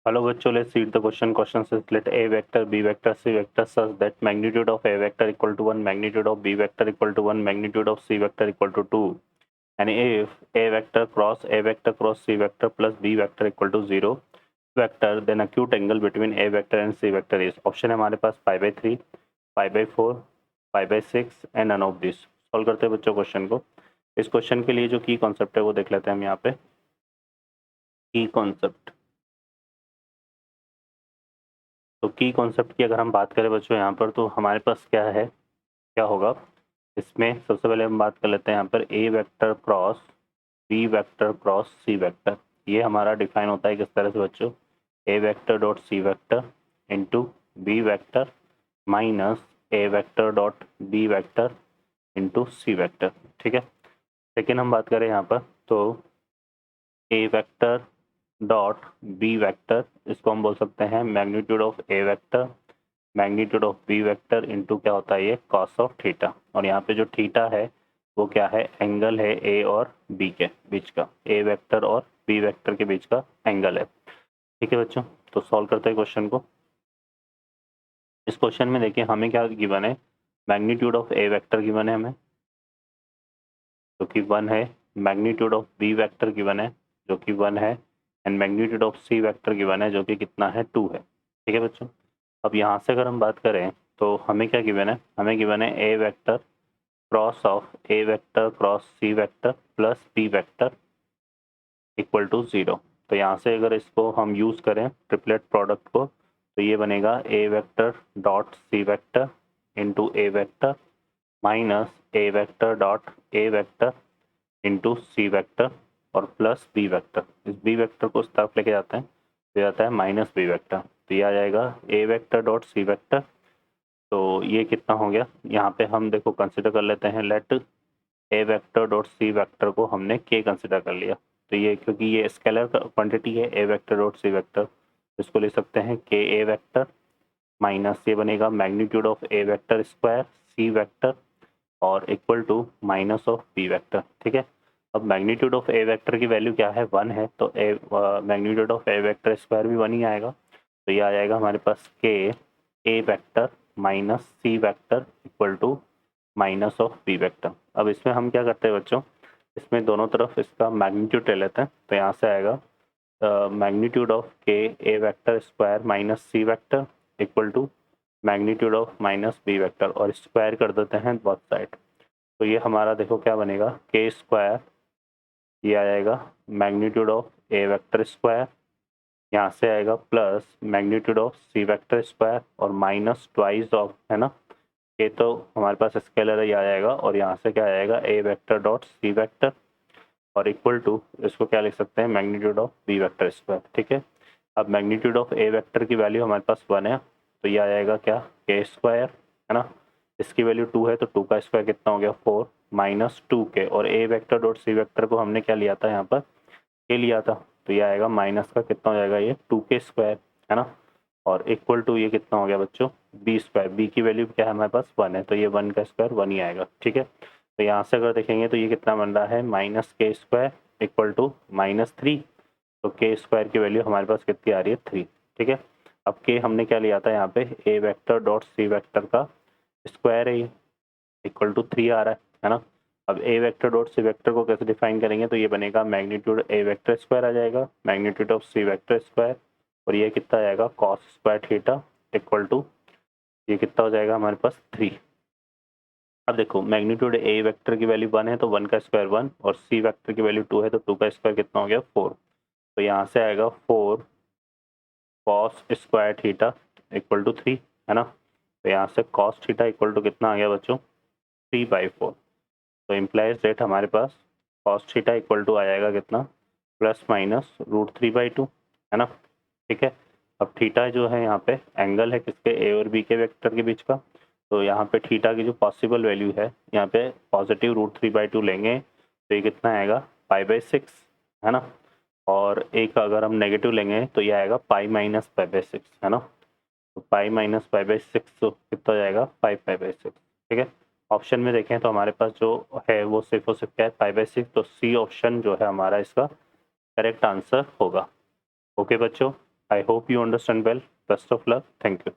Hello bachcho, let's read the question. Question says let A vector, B vector, C vector such that magnitude of A vector equal to 1, magnitude of B vector equal to 1, magnitude of C vector equal to 2. And if A vector cross C vector plus B vector equal to 0 vector, then acute angle between A vector and C vector is. Option है हमारे पास pi by 3, pi by 4, pi by 6 and none of this. Solve करते हैं बच्चों question को. इस question के लिए जो की कॉन्सेप्ट है वो देख लेते हैं हम यहाँ पे. की कॉन्सेप्ट, तो की कॉन्सेप्ट की अगर हम बात करें बच्चों यहाँ पर, तो हमारे पास क्या है, क्या होगा इसमें. सबसे पहले हम बात कर लेते हैं यहाँ पर A vector cross B vector cross C vector. ये हमारा डिफाइन होता है किस तरह से बच्चों, A vector dot C vector into B vector minus A vector dot B vector into C vector. ठीक है. सेकेंड हम बात करें यहाँ पर, तो A vector dot B vector, इसको हम बोल सकते हैं magnitude of A vector magnitude of B vector into क्या होता है ये कॉस ऑफ थीटा. और यहाँ पे जो थीटा है वो क्या है, एंगल है ए और बी के बीच का, ए वेक्टर और बी वेक्टर के बीच का एंगल है. ठीक है बच्चों, तो सॉल्व करते हैं क्वेश्चन को. इस क्वेश्चन में देखिए हमें क्या गिवन है, magnitude of A vector given है हमें जो कि 1 है, magnitude of B vector given है जो कि 1 है, and magnitude of C vector given है जो कि कितना है 2 है. ठीक है बच्चों. अब यहाँ से अगर हम बात करें तो हमें क्या गिवन है, हमें गिवन है A vector cross of A vector cross C vector plus B vector equal to 0. तो यहाँ से अगर इसको हम यूज़ करें ट्रिपलेट प्रोडक्ट को, तो ये बनेगा A vector dot C vector into A vector minus A vector dot A vector into C vector और प्लस बी वेक्टर. इस बी वेक्टर को उस तरफ लेके जाते हैं तो जाता है माइनस बी वेक्टर. तो ये आ जाएगा ए वेक्टर डॉट सी वेक्टर. तो ये कितना हो गया, यहाँ पे हम देखो कंसिडर कर लेते हैं, लेट ए वेक्टर डॉट सी वेक्टर को हमने के कंसिडर कर लिया. तो ये क्योंकि ये स्केलर क्वांटिटी है A vector dot C vector, इसको ले सकते हैं के ए वेक्टर माइनस ये बनेगा magnitude of A vector square C vector और equal to minus of B vector. ठीक है. अब मैग्नीट्यूड ऑफ ए वेक्टर की वैल्यू क्या है, 1 है, तो A magnitude of A vector square भी 1 ही आएगा. तो ये आ जाएगा हमारे पास K A vector minus C vector equal to minus of B vector. अब इसमें हम क्या करते हैं बच्चों, इसमें दोनों तरफ इसका मैग्नीट्यूड ले लेते हैं. तो यहाँ से आएगा magnitude of K A vector square minus C vector equal to magnitude of minus B vector और स्क्वायर कर देते हैं बोथ साइड. तो ये हमारा देखो क्या बनेगा, के स्क्वायर, ये आ जाएगा magnitude of A vector square, यहाँ से आएगा plus magnitude of C vector square और माइनस ट्वाइस ऑफ, है ना, ये तो हमारे पास स्केलर है, ये आ जाएगा. और यहाँ से क्या आएगा A vector dot C vector और इक्वल टू, इसको क्या लिख सकते हैं, magnitude of B vector square. ठीक है. अब मैग्नीट्यूड ऑफ ए वेक्टर की वैल्यू हमारे पास 1 है, तो ये आ जाएगा क्या, के स्क्वायर, है ना, इसकी वैल्यू 2 है तो 2 का स्क्वायर कितना हो गया 4 माइनस 2 के, और ए वेक्टर डॉट सी वेक्टर को हमने क्या लिया था यहाँ पर, के लिया था. तो ये आएगा माइनस का कितना हो जाएगा ये 2 के स्क्वायर, है ना, और इक्वल टू ये कितना हो गया बच्चों बी स्क्वायर. बी की वैल्यू क्या है हमारे पास 1 है, तो ये 1 का स्क्वायर 1 ही आएगा. ठीक है. तो यहाँ से अगर देखेंगे तो ये कितना बन रहा है, माइनस के स्क्वायर इक्वल टू माइनस 3. तो के स्क्वायर की वैल्यू हमारे पास कितनी आ रही है 3. ठीक है. अब के हमने क्या लिया था यहाँ पे, ए वेक्टर डॉट सी वेक्टर का स्क्वायर है, ये इक्वल टू 3 आ रहा है ना. अब A vector dot C vector को कैसे डिफाइन करेंगे, तो ये बनेगा मैग्नीट्यूड ए वेक्टर स्क्वायर आ जाएगा magnitude of C vector square और ये कितना आएगा cos square theta equal to, ये कितना हो जाएगा हमारे पास 3. अब देखो मैग्नीट्यूड ए वेक्टर की वैल्यू 1 है तो 1 का स्क्वायर 1 और सी वेक्टर की वैल्यू 2 है तो 2 का स्क्वायर कितना हो गया 4. तो यहाँ से आएगा 4 cos square theta equal to 3, है ना. तो यहाँ से कॉस थीटा इक्वल टू कितना आ गया बच्चों 3/4. तो इम्प्लाइज डेट हमारे पास कॉस थीटा इक्वल टू आ जाएगा कितना, प्लस माइनस √3/2, है ना. ठीक है. अब थीटा जो है यहाँ पे एंगल है किसके, ए और बी के वेक्टर के बीच का. तो यहाँ पे थीटा की जो पॉसिबल वैल्यू है यहाँ पे पॉजिटिव √3/2 लेंगे तो ये कितना आएगा π/6, है ना. और एक अगर हम नेगेटिव लेंगे तो ये आएगा π-π/6, है ना. तो π-π/6 तो कितना हो जाएगा 5π/6. ठीक है. ऑप्शन में देखें तो हमारे पास जो है वो सिर्फ और सिर्फ क्या है π/6. तो सी ऑप्शन जो है हमारा इसका करेक्ट आंसर होगा. ओके बच्चों, I hope you understand well. Best of luck. Thank you.